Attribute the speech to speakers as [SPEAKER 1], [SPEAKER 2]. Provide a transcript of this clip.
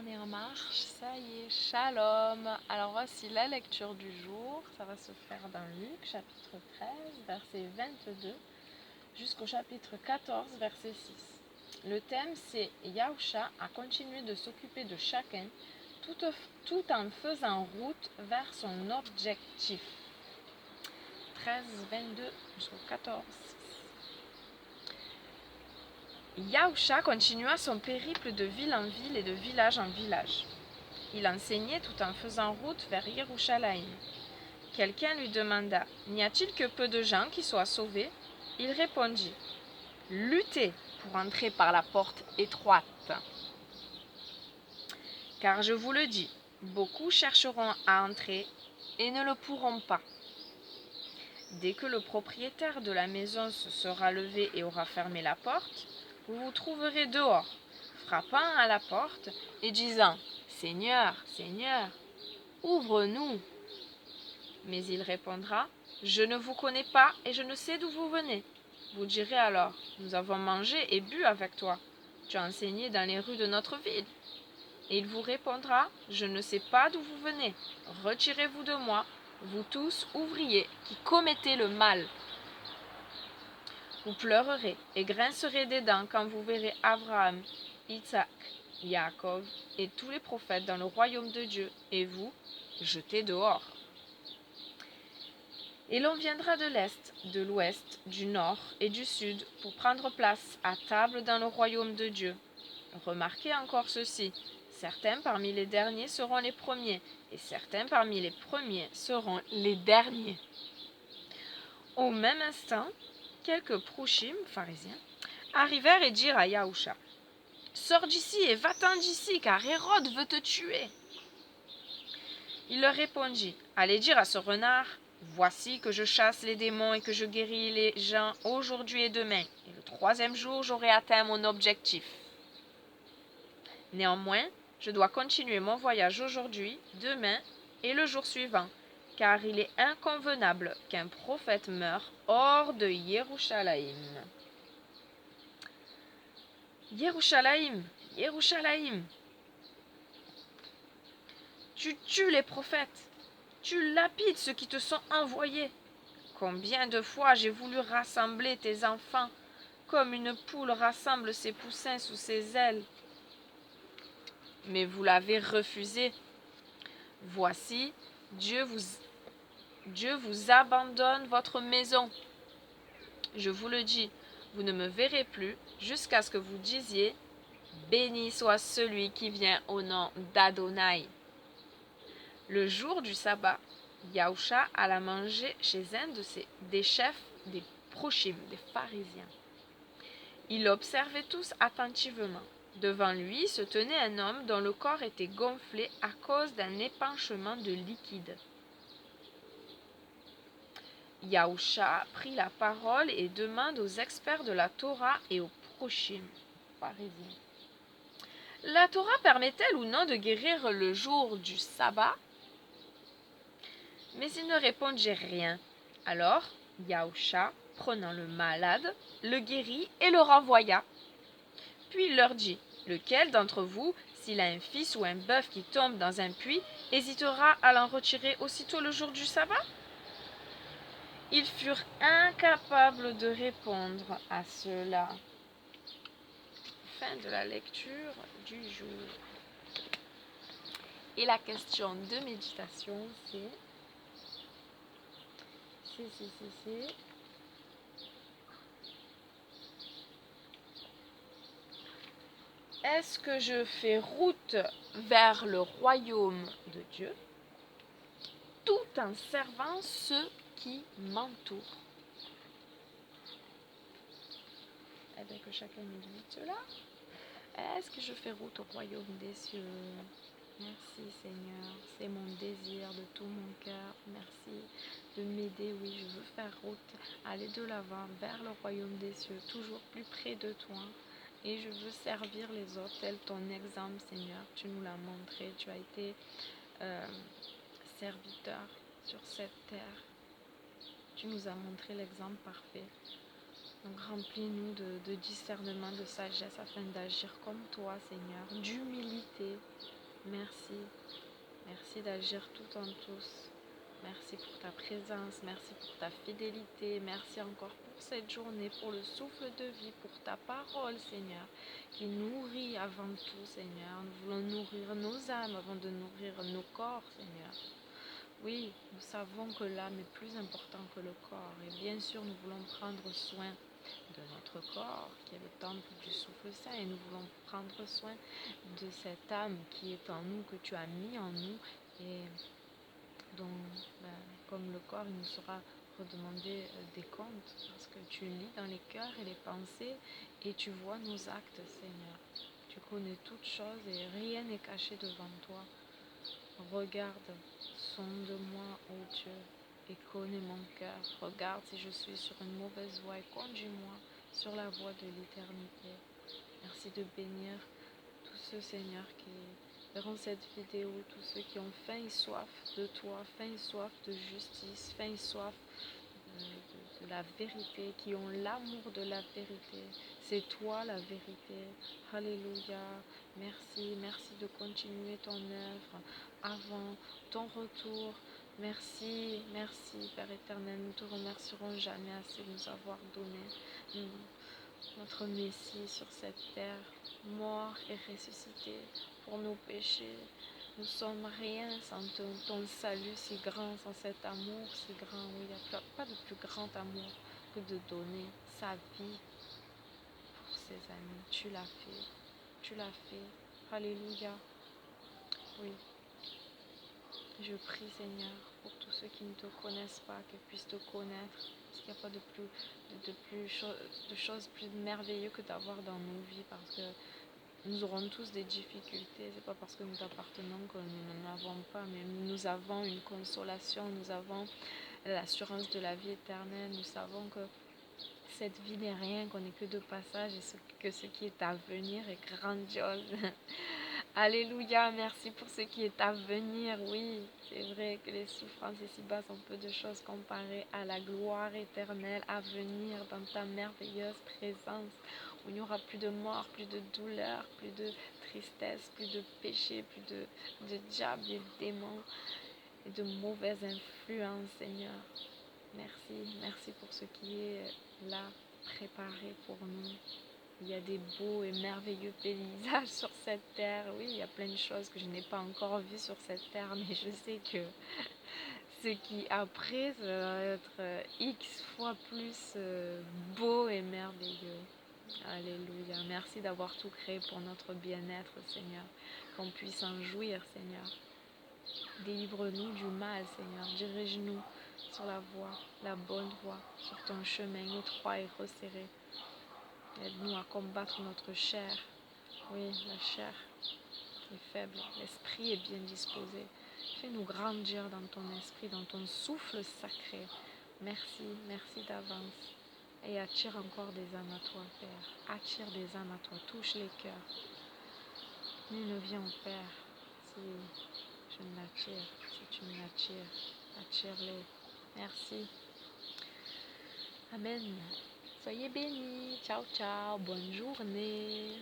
[SPEAKER 1] on est en marche, ça y est, shalom. Alors voici la lecture du jour, ça va se faire dans Luc, chapitre 13, verset 22, jusqu'au chapitre 14, verset 6. Le thème c'est Yahusha a continué de s'occuper de chacun tout en faisant route vers son objectif. 13, 22 jusqu'au 14. Yahusha continua son périple de ville en ville et de village en village. Il enseignait tout en faisant route vers Yerushalayim. Quelqu'un lui demanda « N'y a-t-il que peu de gens qui soient sauvés ?» Il répondit « Luttez pour entrer par la porte étroite. Car je vous le dis, beaucoup chercheront à entrer et ne le pourront pas. Dès que le propriétaire de la maison se sera levé et aura fermé la porte, vous vous trouverez dehors, frappant à la porte et disant « Seigneur, Seigneur, ouvre-nous !» Mais il répondra « Je ne vous connais pas et je ne sais d'où vous venez. » Vous direz alors « Nous avons mangé et bu avec toi. Tu as enseigné dans les rues de notre ville. » Et il vous répondra « Je ne sais pas d'où vous venez. Retirez-vous de moi, vous tous ouvriers qui commettez le mal. » Vous pleurerez et grincerez des dents quand vous verrez Abraham, Isaac, Yaakov et tous les prophètes dans le royaume de Dieu, et vous, jetés dehors. Et l'on viendra de l'Est, de l'Ouest, du Nord et du Sud pour prendre place à table dans le royaume de Dieu. Remarquez encore ceci, certains parmi les derniers seront les premiers, et certains parmi les premiers seront les derniers. Au même instant, quelques prouchim, pharisiens, arrivèrent et dirent à Yahusha, « Sors d'ici et va-t'en d'ici, car Hérode veut te tuer. » Il leur répondit, « Allez dire à ce renard, voici que je chasse les démons et que je guéris les gens aujourd'hui et demain, et le troisième jour j'aurai atteint mon objectif. Néanmoins, je dois continuer mon voyage aujourd'hui, demain et le jour suivant, car il est inconvenable qu'un prophète meure hors de Yerushalayim. » Yerushalayim, Yerushalayim. Tu tues les prophètes, tu lapides ceux qui te sont envoyés. Combien de fois j'ai voulu rassembler tes enfants, comme une poule rassemble ses poussins sous ses ailes. Mais vous l'avez refusé. Voici, Dieu vous abandonne votre maison. Je vous le dis, vous ne me verrez plus jusqu'à ce que vous disiez « Béni soit celui qui vient au nom d'Adonai ». Le jour du sabbat, Yahusha alla manger chez un des chefs des prochim, des pharisiens. Il observait tous attentivement. Devant lui se tenait un homme dont le corps était gonflé à cause d'un épanchement de liquide. Yahusha prit la parole et demande aux experts de la Torah et aux prochim, pharisiens. La Torah permet-elle ou non de guérir le jour du sabbat? Mais ils ne répondirent rien. Alors Yahusha, prenant le malade, le guérit et le renvoya. Puis il leur dit, lequel d'entre vous, s'il a un fils ou un bœuf qui tombe dans un puits, hésitera à l'en retirer aussitôt le jour du sabbat? Ils furent incapables de répondre à cela. Fin de la lecture du jour. Et la question de méditation, c'est est-ce que je fais route vers le royaume de Dieu tout en servant ceux qui m'entourent? Eh bien, que chacun médite cela. Est-ce que je fais route au royaume des cieux? Merci Seigneur, c'est mon désir de tout mon cœur. Merci de m'aider, oui, je veux faire route, aller de l'avant vers le royaume des cieux, toujours plus près de toi. Et je veux servir les autres, tel ton exemple, Seigneur. Tu nous l'as montré, tu as été serviteur sur cette terre. Tu nous as montré l'exemple parfait. Donc remplis-nous de discernement, de sagesse, afin d'agir comme toi, Seigneur, d'humilité, Merci d'agir tout en tous. Merci pour ta présence, merci pour ta fidélité, merci encore pour cette journée, pour le souffle de vie, pour ta parole, Seigneur, qui nourrit avant tout, Seigneur. Nous voulons nourrir nos âmes avant de nourrir nos corps, Seigneur. Oui, nous savons que l'âme est plus importante que le corps, et bien sûr, nous voulons prendre soin de notre corps, qui est le temple du souffle saint, et nous voulons prendre soin de cette âme qui est en nous, que tu as mis en nous, et dont, comme le corps, il nous sera redemandé des comptes, parce que tu lis dans les cœurs et les pensées, et tu vois nos actes, Seigneur. Tu connais toutes choses, et rien n'est caché devant toi. Regarde, sonde-moi, ô Dieu, et connais mon cœur. Regarde si je suis sur une mauvaise voie, et conduis-moi sur la voie de l'éternité. Merci de bénir tous ceux, Seigneur, qui verront cette vidéo, tous ceux qui ont faim et soif de toi, faim et soif de justice, faim et soif de la vérité, qui ont l'amour de la vérité. C'est toi la vérité. Alléluia. Merci, merci de continuer ton œuvre avant ton retour. Merci, merci Père éternel. Nous te remercierons jamais assez de nous avoir donné notre Messie sur cette terre, mort et ressuscité pour nos péchés. Nous sommes rien sans ton salut si grand, sans cet amour si grand. Oui, il n'y a pas de plus grand amour que de donner sa vie pour ses amis. Tu l'as fait. Tu l'as fait. Alléluia. Oui. Je prie, Seigneur, pour tous ceux qui ne te connaissent pas, qu'ils puissent te connaître. Parce qu'il n'y a pas de choses plus merveilleuses que d'avoir dans nos vies. Parce que nous aurons tous des difficultés. C'est pas parce que nous t'appartenons que nous n'en avons pas. Mais nous avons une consolation. Nous avons l'assurance de la vie éternelle. Nous savons que cette vie n'est rien, qu'on n'est que de passage et que ce qui est à venir est grandiose. Alléluia, merci pour ce qui est à venir. Oui, c'est vrai que les souffrances ici-bas sont peu de choses comparées à la gloire éternelle à venir dans ta merveilleuse présence, où il n'y aura plus de mort, plus de douleur, plus de tristesse, plus de péché, plus de diable et de démons et de mauvaises influences, Seigneur. Merci, merci pour ce qui est là, préparé pour nous. Il y a des beaux et merveilleux paysages sur cette terre. Oui, il y a plein de choses que je n'ai pas encore vues sur cette terre, mais je sais que ce qui après, ça va être X fois plus beau et merveilleux. Alléluia. Merci d'avoir tout créé pour notre bien-être, Seigneur. Qu'on puisse en jouir, Seigneur. Délivre-nous du mal, Seigneur. Dirige-nous sur la voie, la bonne voie, sur ton chemin étroit et resserré. Aide-nous à combattre notre chair. Oui, la chair est faible. L'esprit est bien disposé. Fais-nous grandir dans ton esprit, dans ton souffle sacré. Merci, merci d'avance. Et attire encore des âmes à toi, Père. Attire des âmes à toi. Touche les cœurs. Nul ne vient au Père si je ne l'attire. Si tu me l'attires, attire-les. Merci. Amen. Soyez bénis. Ciao, ciao. Bonne journée.